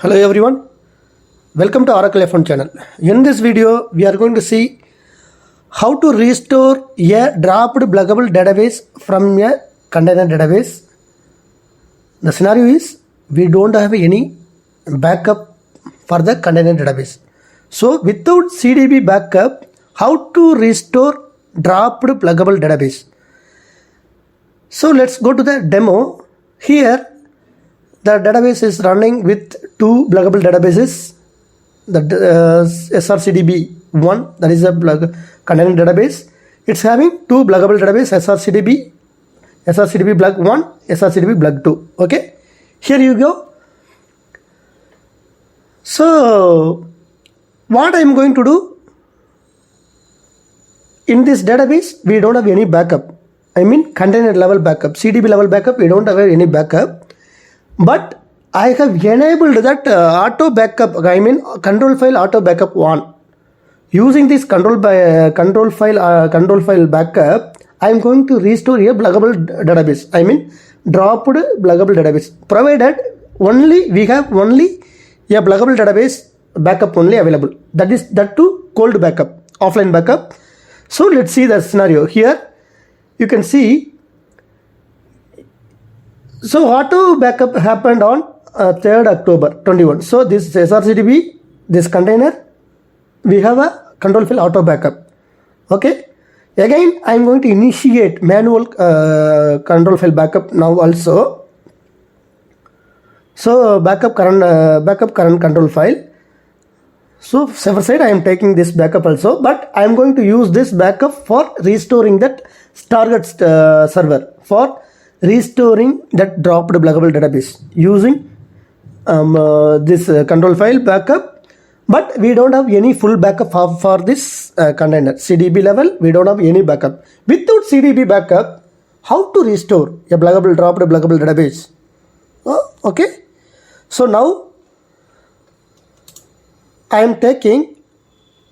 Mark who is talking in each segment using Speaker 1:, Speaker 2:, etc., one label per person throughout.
Speaker 1: Hello everyone, welcome to Oracle F1 channel. In this video, we are going to see how to restore a dropped pluggable database from a container database. The scenario is we don't have any backup for the container database. So without CDB backup, how to restore dropped pluggable database? So let's go to the demo. Here the database is running with two pluggable databases. The SRCDB1, that is a container database. It's having two pluggable database, SRCDB plug 1, SRCDB plug 2. Okay, here you go. So what I am going to do, in this database we don't have any backup. I mean container level backup, CDB level backup, we don't have any backup. But I have enabled that auto backup, I mean control file auto backup 1. Using this control file backup, I am going to restore a pluggable database. I mean dropped pluggable database. Provided only we have only a pluggable database backup only available. That too cold backup, offline backup. So let's see the scenario here. You can see. So auto backup happened on 3rd October 21. So this SRCDB, this container, we have a control file auto backup. Okay. Again, I am going to initiate manual control file backup now also. So backup current control file. So server side I am taking this backup also, but I am going to use this backup for restoring that target server, for restoring that dropped pluggable database using this control file backup. But we don't have any full backup for this container CDB level. We don't have any backup. Without CDB backup, how to restore a dropped pluggable database? Okay, so now I am taking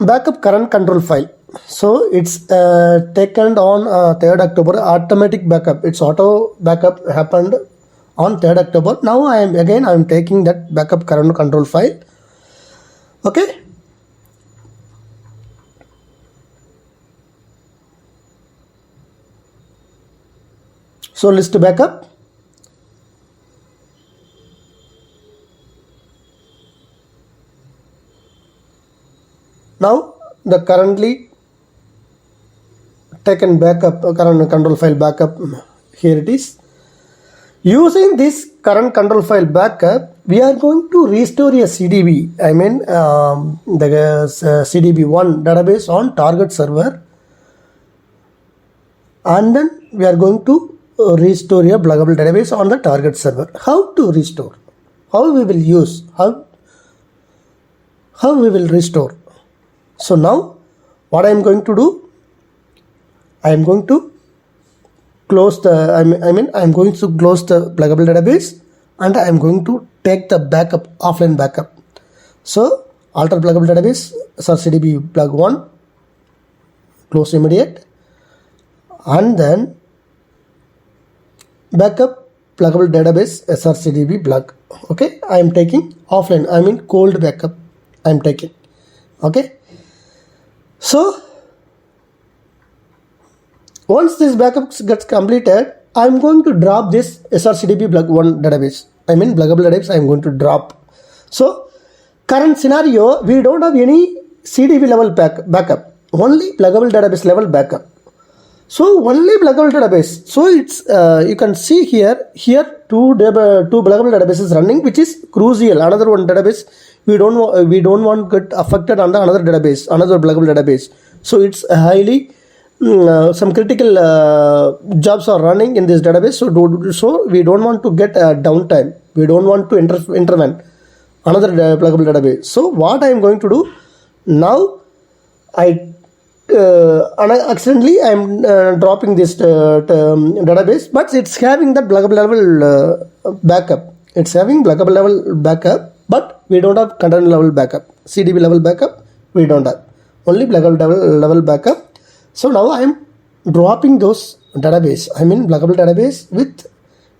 Speaker 1: backup current control file. So it's taken on 3rd October, automatic backup. It's auto backup happened on 3rd October. Now I am taking that backup current control file. Okay. So list backup. Now the currently taken backup current control file backup, here it is. Using this current control file backup, we are going to restore a CDB, I mean the CDB1 database on target server, and then we are going to restore a pluggable database on the target server. How to restore? How we will use? How we will restore? So now what I am going to do, I am going to close the I am going to close the pluggable database, and I am going to take the backup, offline backup. So alter pluggable database SRCDB plug 1, close immediate, and then backup pluggable database SRCDB plug. Okay, I am taking offline, I mean cold backup I am taking. Okay, so once this backup gets completed, I am going to drop this SRCDB plug 1 database. I mean pluggable database I am going to drop. So current scenario, we don't have any CDB level backup, only pluggable database level backup. So only pluggable database. So it's you can see here two pluggable databases running, which is crucial. Another one database we don't want get affected on the another pluggable database. So it's highly some critical jobs are running in this database. So we don't want to get downtime. We don't want to intervene another pluggable database. So what I am going to do now, accidentally I am dropping this database, but it's having that pluggable level backup. It's having pluggable level backup, but we don't have container level backup. CDB level backup we don't have, only pluggable level backup. So now I am dropping those database, I mean pluggable database with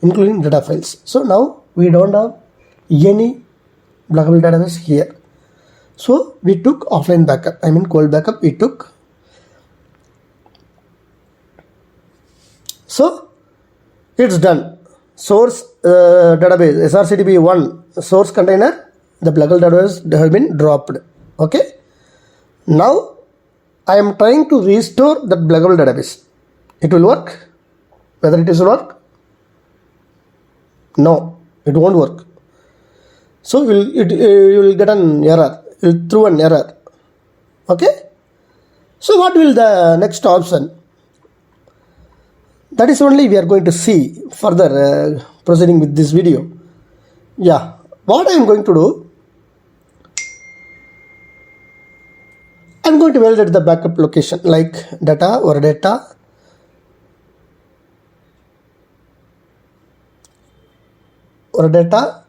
Speaker 1: including data files. So now we don't have any pluggable database here. So we took offline backup, I mean cold backup we took. So it's done. Source database srcdb1 source container, the pluggable database have been dropped. Okay, now I am trying to restore that pluggable database. It will work? Whether it will work? No, it won't work. So you will get an error. It will throw an error. Okay. So what will the next option? That is only we are going to see further proceeding with this video. Yeah. What I am going to do? I am going to validate the backup location like data or data. Or data,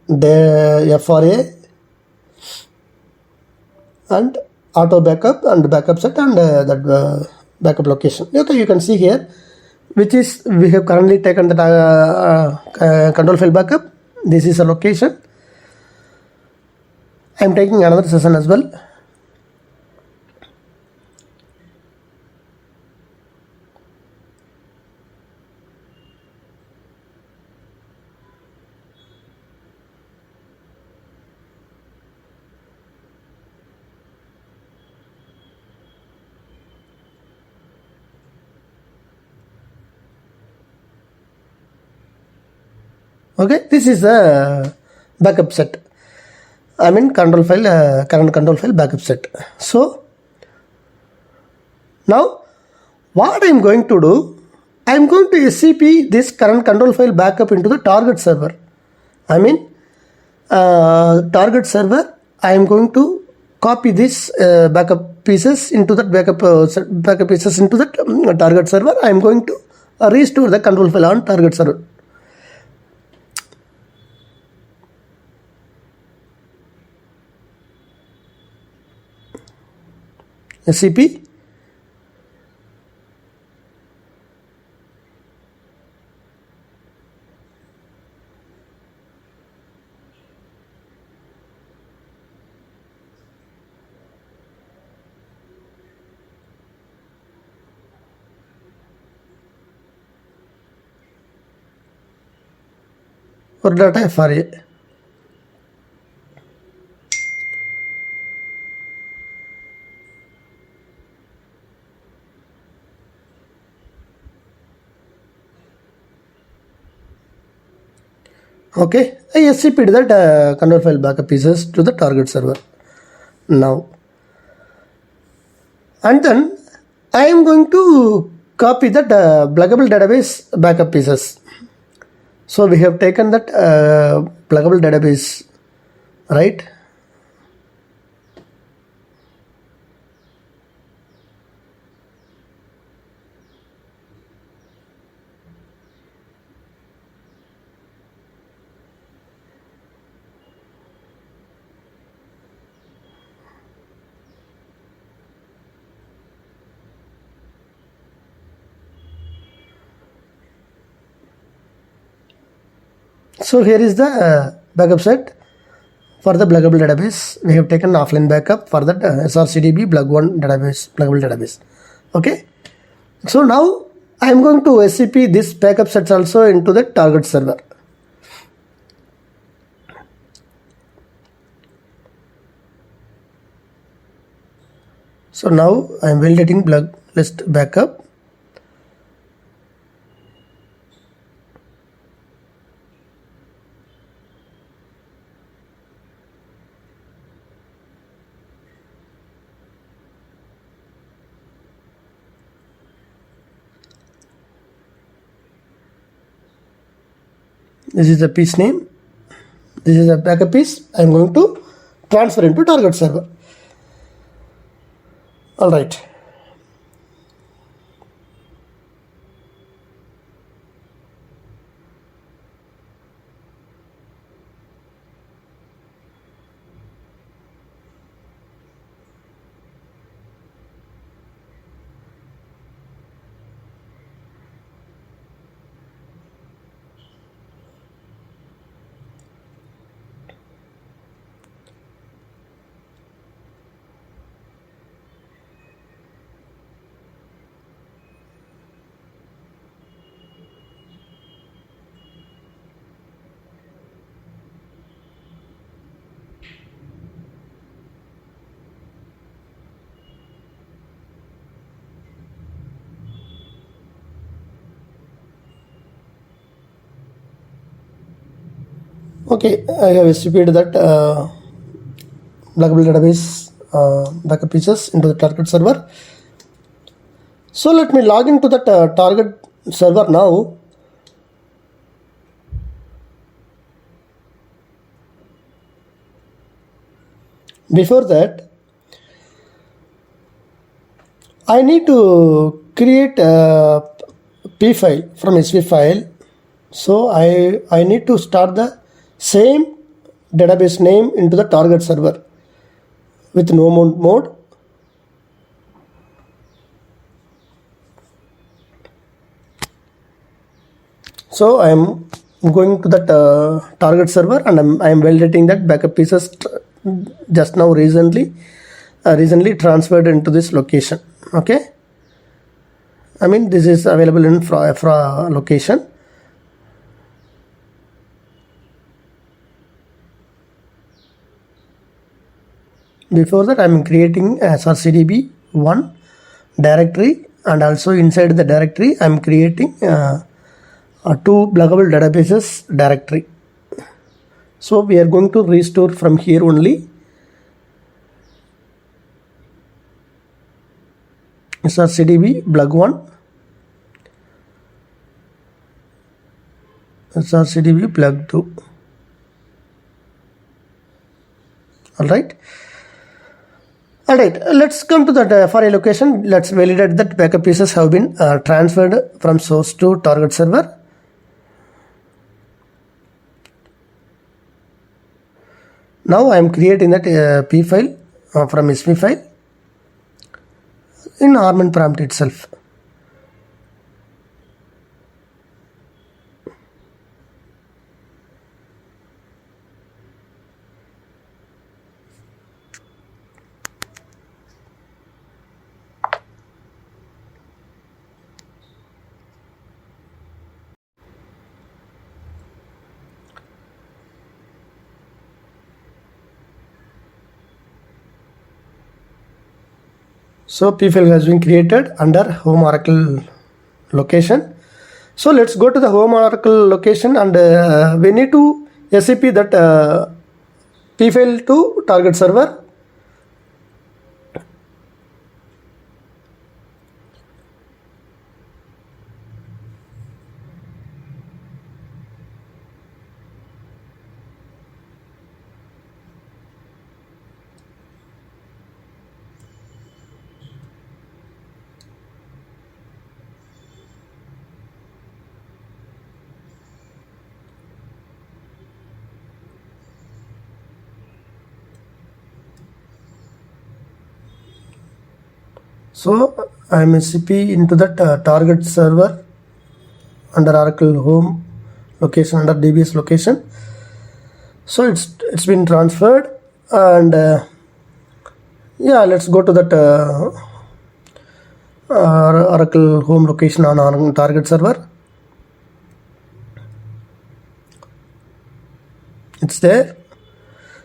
Speaker 1: the FRA and auto backup and backup set and that backup location. Okay, you can see here which is we have currently taken the control file backup. This is a location. I am taking another session as well. Okay, this is a backup set. I mean control file, current control file backup set. So now what I am going to do, I am going to SCP this current control file backup into the target server. I mean target server. I am going to copy this backup pieces into that backup pieces into that target server. I am going to restore the control file on target server. SCP or data FRA. Okay, I SCP'd that control file backup pieces to the target server now, and then I am going to copy that pluggable database backup pieces. So we have taken that pluggable database, right? So here is the backup set for the pluggable database. We have taken offline backup for that srcdb plug1 database, pluggable database. Okay. So now I am going to SCP this backup sets also into the target server. So now I am validating plug list backup. This is the piece name. This is a backup piece. I am going to transfer into target server. All right. Okay, I have SCP'd that pluggable database backup pieces into the target server. So let me log into that target server now. Before that, I need to create a P file from SV file. So I need to start the same database name into the target server with no mode. So I am going to that target server and I am validating that backup pieces just now recently transferred into this location. Okay, I mean this is available in fra location. Before that, I am creating srcdb1 directory, and also inside the directory I am creating two pluggable databases directory. So we are going to restore from here only. srcdb plug1, srcdb plug2. Alright, let's come to that for a location. Let's validate that backup pieces have been transferred from source to target server. Now I am creating that P file from SV file in Harman prompt itself. So P file has been created under home Oracle location. So let's go to the home Oracle location, and we need to SCP that P file to target server. So I am SCP into that target server under Oracle home location, under DBS location. So it's been transferred, and yeah, let's go to that Oracle home location on our target server. It's there.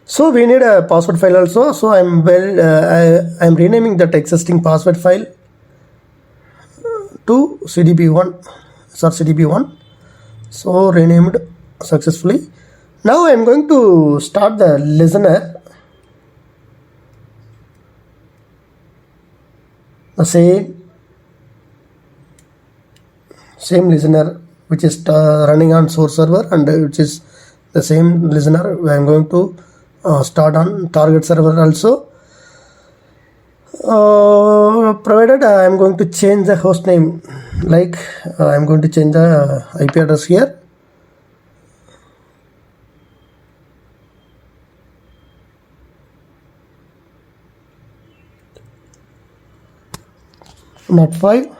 Speaker 1: So we need a password file also. So I'm I'm renaming that existing password file to cdb1, srcdb1. So renamed successfully. Now I'm going to start the listener. The same listener which is running on source server, and which is the same listener I'm going to start on target server also. Provided I am going to change the host name, like I am going to change the IP address here. Not 5.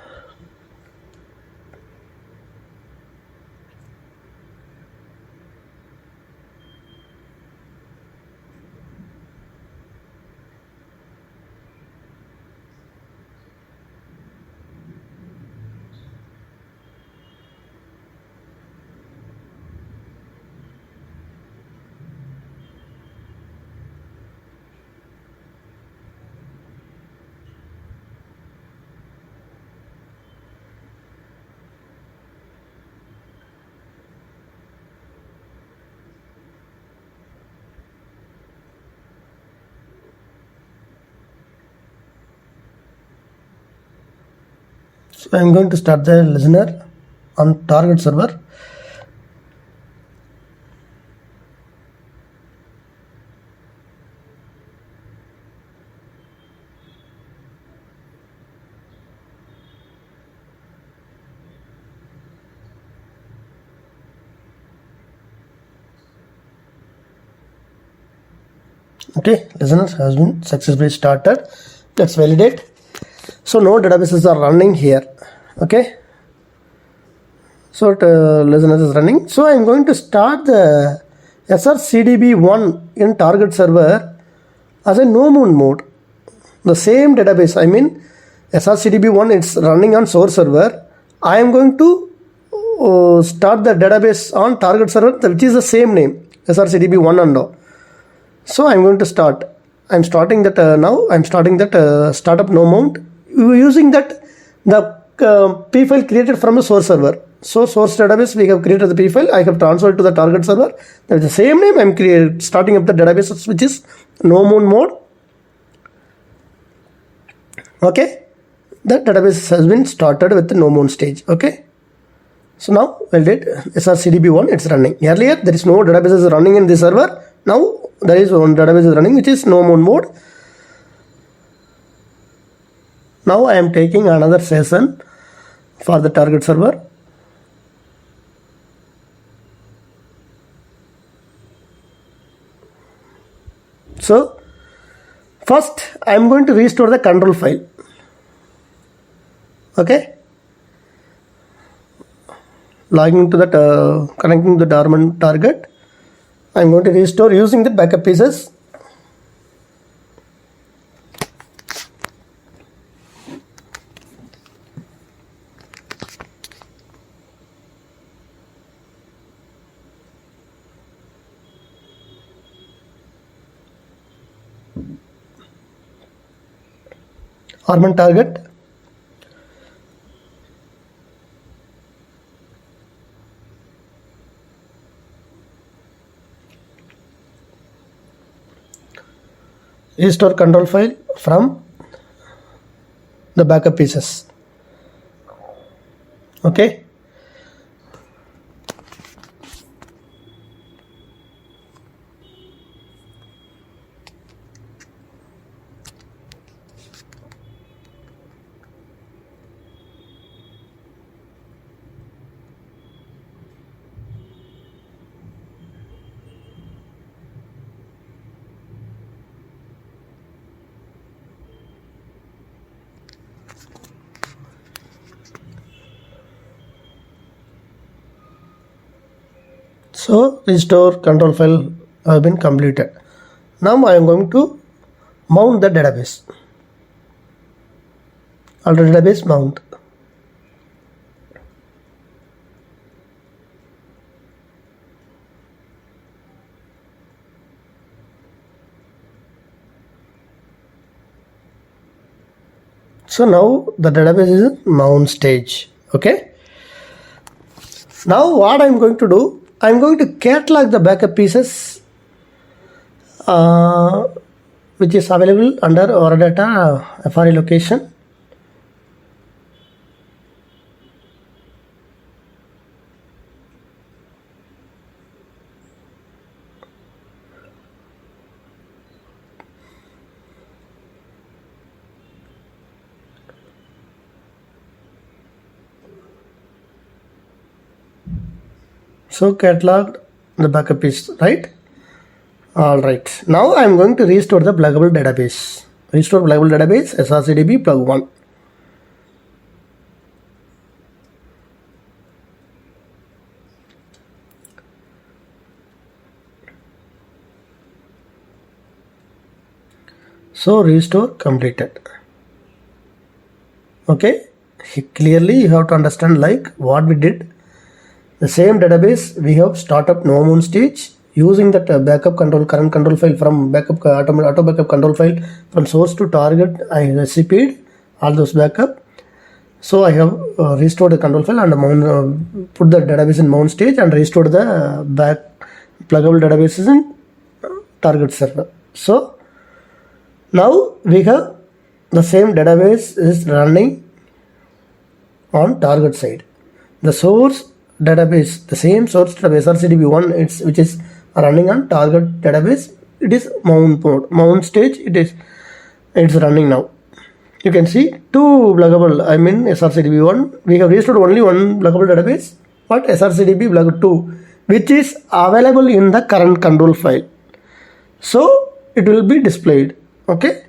Speaker 1: So I'm going to start the listener on target server. Okay, listener has been successfully started. Let's validate. So no databases are running here. Okay, so listener is running. So I'm going to start the SRCDB1 in target server as a no moon mode. The same database, I mean SRCDB1, it's running on source server. I am going to start the database on target server, which is the same name, SRCDB1 and all. So I'm going to start. I'm starting that now. I'm starting that startup no mount using that the P file created from the source server. So source database we have created the P file. I have transferred to the target server. That is the same name. I'm starting up the database which is no mount mode. Okay, that database has been started with the no mount stage. Okay. So now validate SRCDB1, it's running. Earlier there is no databases running in this server. Now there is one database is running which is no mount mode. Now I am taking another session for the target server. So first I am going to restore the control file. Okay. Logging to that connecting to the dormant target. I am going to restore using the backup pieces. Dormant target. Restore control file from the backup pieces. Okay. So restore control file have been completed. Now I am going to mount the database. Alter database mount. So now the database is in mount stage. Okay. Now what I am going to do, I am going to catalog the backup pieces which is available under our data FRE location. So cataloged the backup is right. Alright. Now I am going to restore the pluggable database. Restore pluggable database SRCDB plug 1. So restore completed. Okay. Clearly you have to understand like what we did. The same database we have startup no mount stage using that backup control current control file from backup auto backup control file from source to target. I recipeed all those backup. So I have restored the control file and put the database in mount stage and restored the back pluggable databases in target server. So now we have the same database is running on target side. The source database, the same source database SRCDB1, which is running on target database, it is mount mode, mount stage. It's running now. You can see two pluggable, I mean SRCDB1. We have restored only one pluggable database, but SRCDB plug 2, which is available in the current control file. So it will be displayed. Okay,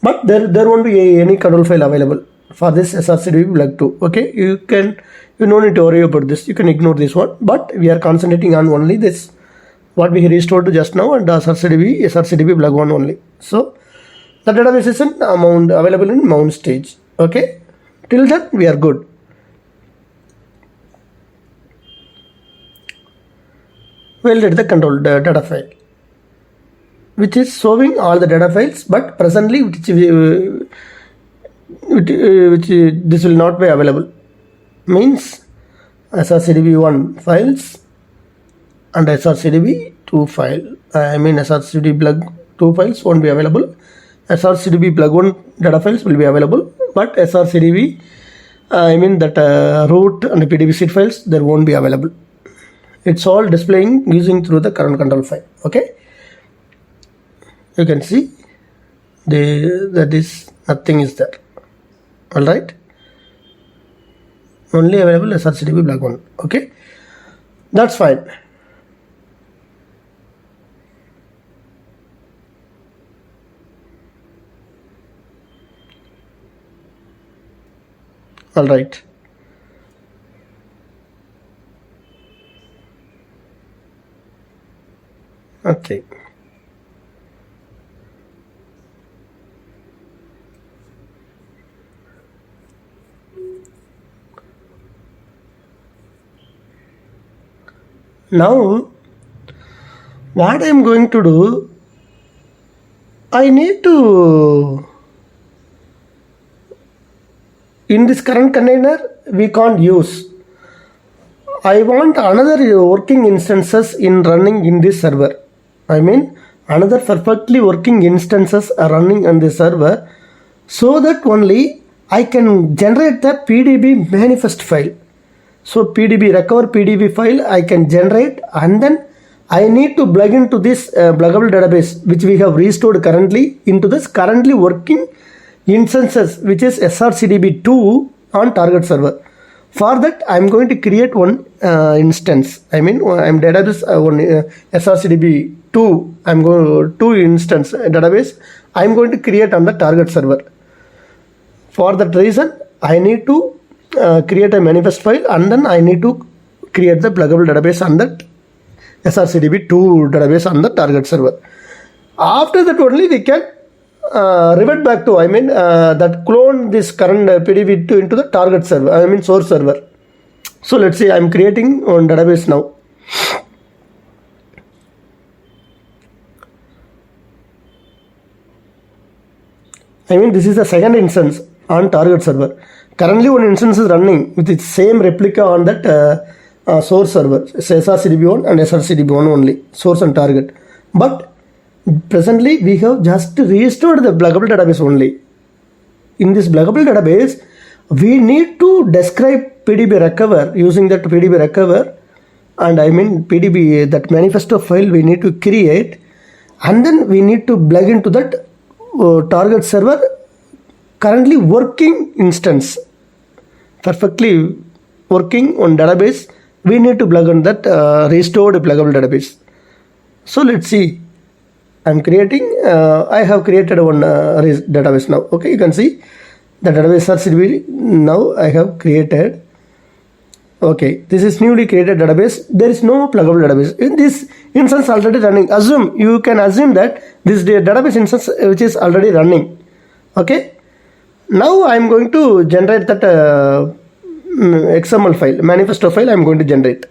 Speaker 1: but there won't be any control file available for this SRCDB plug 2. Okay, you no need to worry about this. You can ignore this one, but we are concentrating on only this what we restored just now, and the SRCDB plug 1 only. So the database is in mount, available in mount stage. Okay, till that we are good. We'll get the control data file, which is showing all the data files, but presently which this will not be available. Means SRCDB1 files and SRCDB2 file. I mean SRCDB plug 2 files won't be available. SRCDB plug 1 data files will be available, but SRCDB, I mean that root and PDB seed files, there won't be available. It's all displaying using through the current control file. Okay, you can see that is nothing is there. All right, only available SRCDB plug 1. Okay, that's fine. All right. Okay. Now, what I am going to do, I need to, in this current container, we can't use. I want another working instances in running in this server. I mean, another perfectly working instances are running on this server, so that only I can generate the PDB manifest file. So PDB recover PDB file I can generate, and then I need to plug into this pluggable database which we have restored currently into this currently working instances, which is SRCDB2 on target server. For that I am going to create one instance. I mean I'm database one SRCDB2. I'm going to instance database. I am going to create on the target server. For that reason, I need to create a manifest file, and then I need to create the pluggable database on that SRCDB2 database on the target server. After that only we can revert back to, I mean that clone this current PDB2 into the target server, I mean source server. So let's say I'm creating one database now. I mean this is the second instance on target server. Currently one instance is running with its same replica on that source server. It's SRCDB1 and SRCDB1 only, source and target. But presently we have just restored the pluggable database only. In this pluggable database, we need to describe PDB recover using that PDB recover, and I mean PDB, that manifesto file we need to create, and then we need to plug into that target server currently working instance, perfectly working on database. We need to plug on that restored pluggable database. So let's see. I'm creating, I have created one database now. Okay, you can see the database SRCDB now I have created. Okay, this is newly created database. There is no pluggable database. In this instance already running. You can assume that this database instance which is already running. Okay, now I am going to generate that XML file, manifesto file I am going to generate.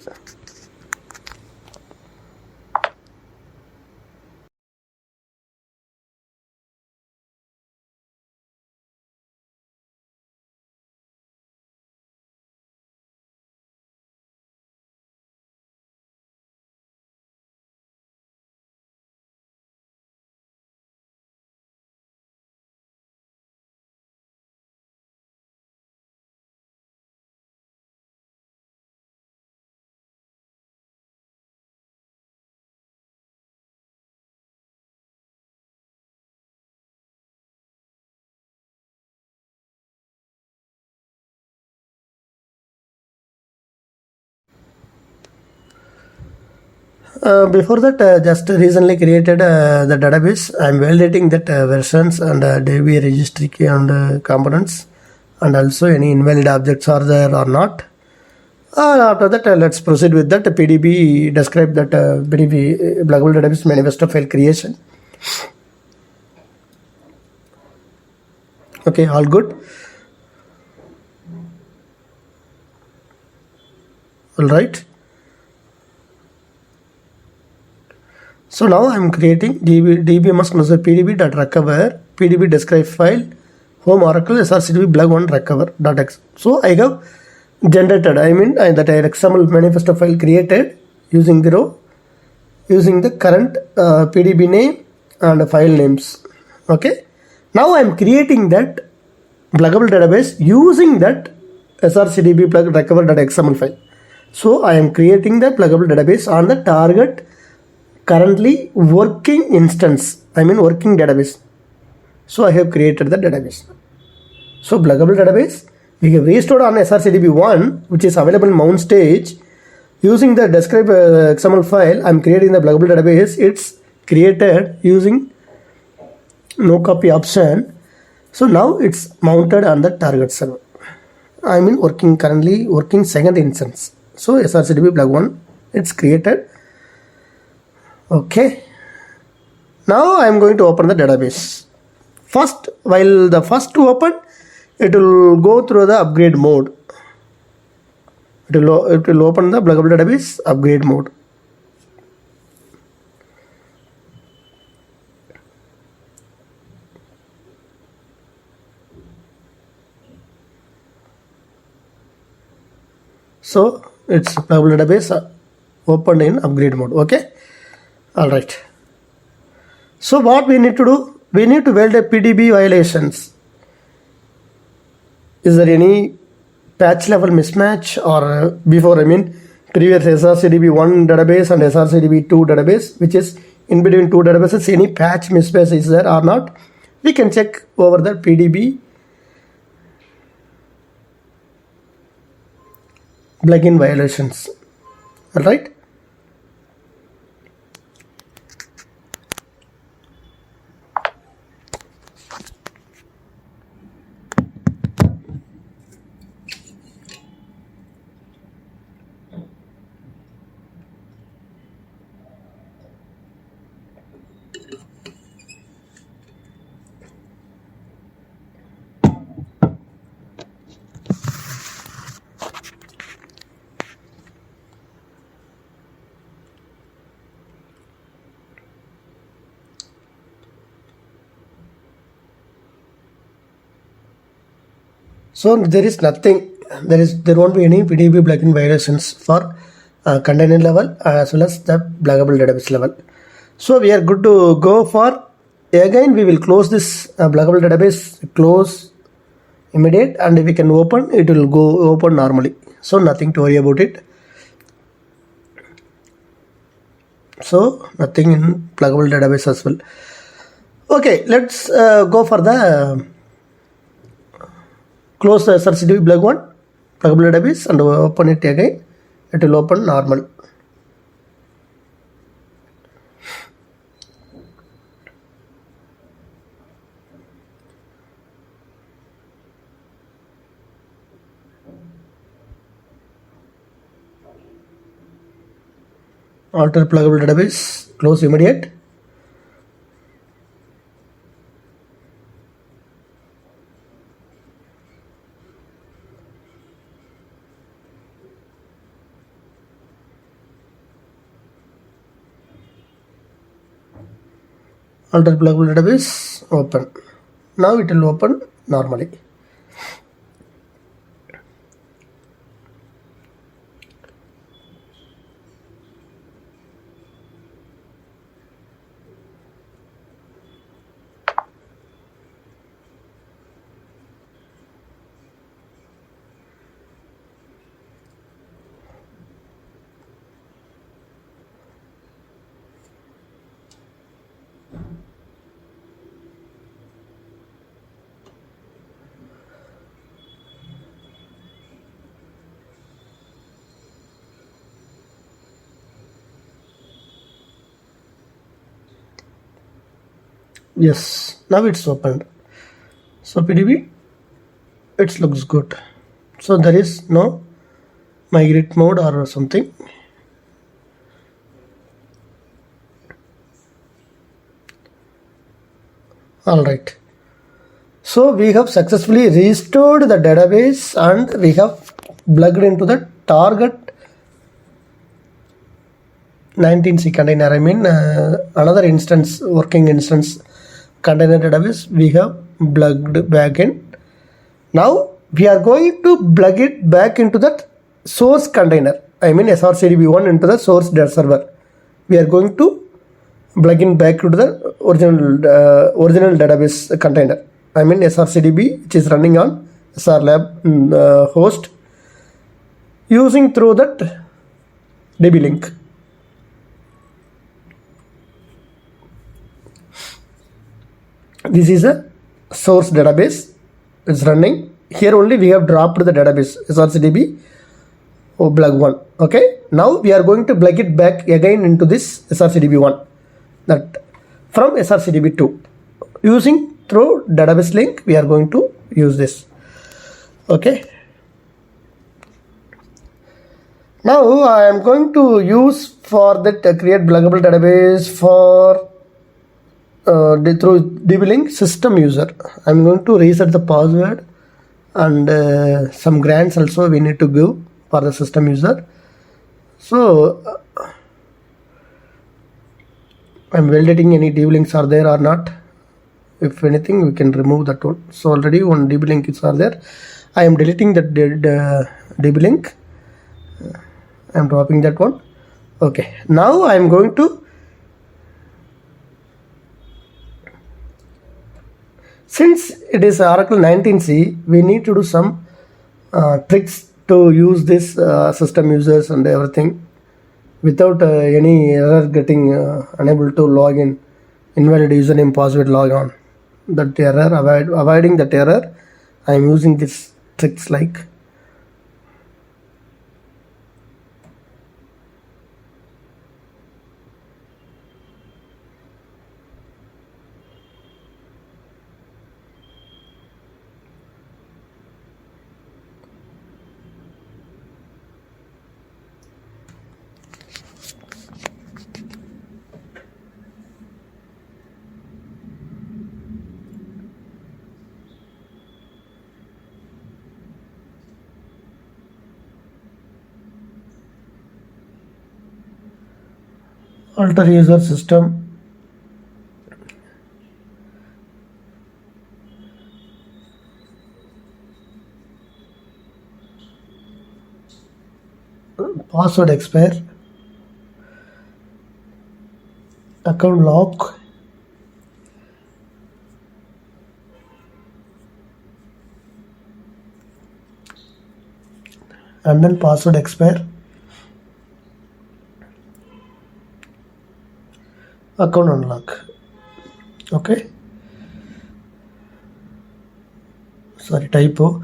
Speaker 1: Before that, just recently created the database. I'm validating that versions and DB registry key and components, and also any invalid objects are there or not. After that, let's proceed with that. PDB describe that PDB pluggable database manifesto file creation. Okay, all good. All right. So now I'm creating dbms plus pdb.recover pdb describe file home oracle srcdb blog1 recover.x. So I have generated, that XML manifesto file created using the row, using the current pdb name and file names. Okay. Now I'm creating that pluggable database using that srcdb plug recover.xml file. So I am creating the pluggable database on the target currently working instance, working database. So I have created the database. So pluggable database, we have restored on srcdb1, which is available in mount stage. Using the describe XML file, I am creating the pluggable database. It's created using no copy option. So now it's mounted on the target server. Currently working second instance. So srcdb plug1, it's created. Okay. Now I am going to open the database. First, while the first to open, it will go through the upgrade mode. It will open the pluggable database upgrade mode. So it's pluggable database opened in upgrade mode. Okay. All right. So what we need to do? We need to validate PDB violations. Is there any patch level mismatch or previous srcdb1 database and srcdb2 database, which is in between two databases, any patch mismatch is there or not? We can check over the PDB plugin violations. All right. So there is nothing, there won't be any PDB plugin violations for container level as well as the pluggable database level. So we are good to go for, again we will close this pluggable database, close immediate, and if we can open, it will go open normally. So nothing to worry about it. So nothing in pluggable database as well. Okay, let's go for the close the srcdb plug1 pluggable database and open it again. It will open normal. Alter pluggable database, close immediate. Alter pluggable database, open. Now it will open normally. Yes, now it's opened. So PDB, it looks good. So there is no migrate mode or something. All right. So we have successfully restored the database and we have plugged into the target 19C container. I mean another instance, working instance container database we have plugged back in. Now we are going to plug it back into that source container. I mean SRCDB1 into the source data server. We are going to plug in back to the original database container. I mean SRCDB, which is running on SRLab host using through that DB link. This is a source database. It's running. Here only we have dropped the database SRCDB plug 1. Okay. Now we are going to plug it back again into this SRCDB1. That from SRCDB2 using through database link we are going to use this. Okay, now I am going to use for that create pluggable database for through DB link system user. I am going to reset the password and some grants also we need to give for the system user. So I am validating any DB links are there or not. If anything, we can remove that one. So already one DB link is are there. I am deleting that DB link. I am dropping that one. Okay. Now I am going to, since it is Oracle 19C, we need to do some tricks to use this system users and everything without any error getting unable to log in, invalid username password log on. That error, avoiding that error, I am using this tricks like alter user system password expire, account lock, and then password expire, account unlock. Okay, sorry, typo.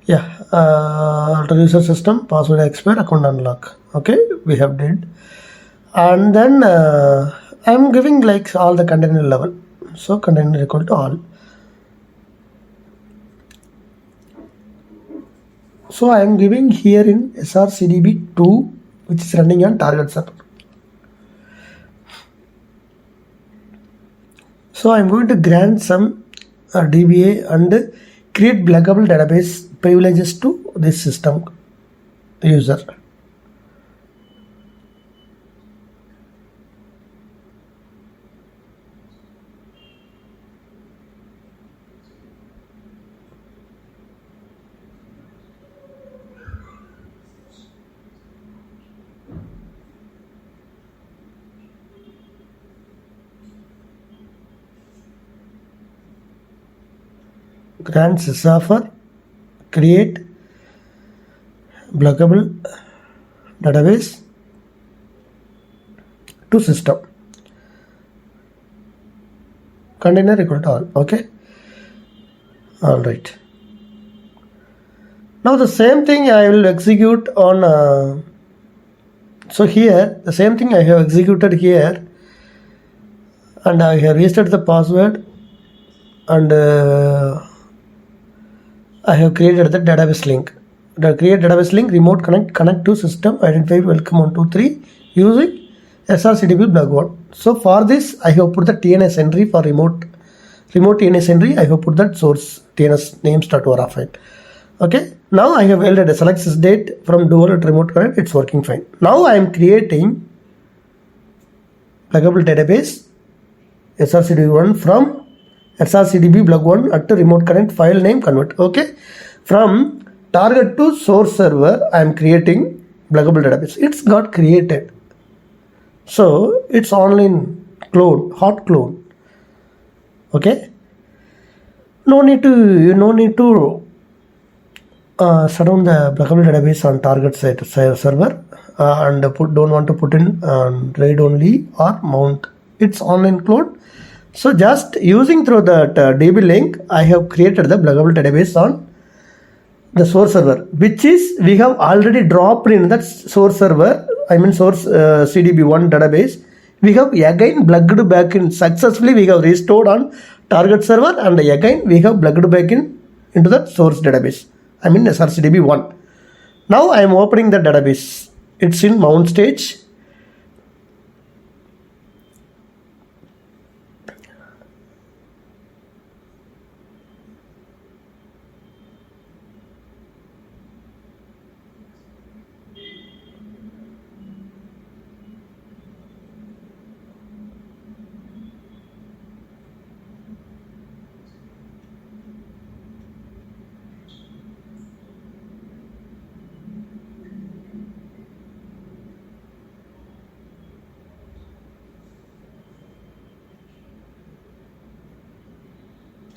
Speaker 1: Yeah, alter user system, password expire, account unlock. Okay, we have did, and then I'm giving like all the container level. So container equal to all. So I am giving here in SRCDB2, which is running on target server. So I am going to grant some DBA and create pluggable database privileges to this system user. Grant sysoffer, create pluggable database to system, container equal to all. Okay, all right. Now the same thing I will execute on so here the same thing I have executed here, and I have reset the password and I have created the database link. The create database link, remote connect to system, identify welcome 123 using SRCDB plug 1. So for this, I have put the TNS entry for remote TNS entry. I have put that source TNS names.ora file. Okay. Now I have welded a select sysdate from dual at remote connect. It's working fine. Now I am creating pluggable database SRCDB1 from SRCDB plug1 at remote connect file name convert. Okay. From target to source server, I am creating pluggable database. It's got created. So it's online clone, hot clone. Okay. No need to shut down the pluggable database on target site server and don't want to put in read only or mount. It's online clone. So just using through that DB link, I have created the pluggable database on the source server, which is we have already dropped in that source server. I mean source CDB1 database. We have again plugged back in successfully. We have restored on target server, and again we have plugged back in into the source database. I mean SRCDB1. Now I am opening the database. It's in mount stage.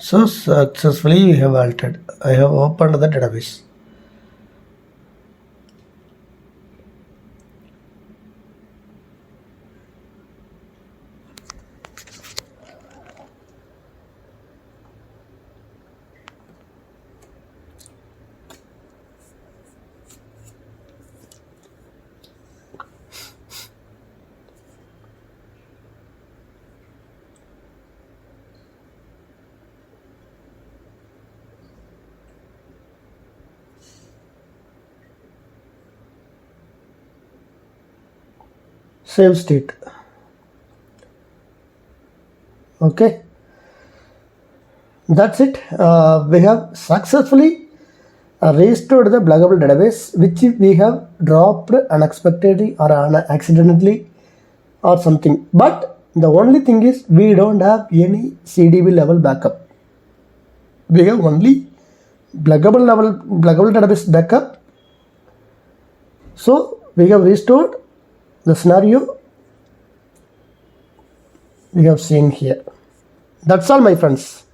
Speaker 1: So successfully we have altered. I have opened the database. Save state. Okay, that's it. We have successfully restored the pluggable database, which we have dropped unexpectedly or accidentally or something. But the only thing is we don't have any CDB level backup. We have only pluggable database backup. So we have restored the scenario we have seen here. That's all, my friends.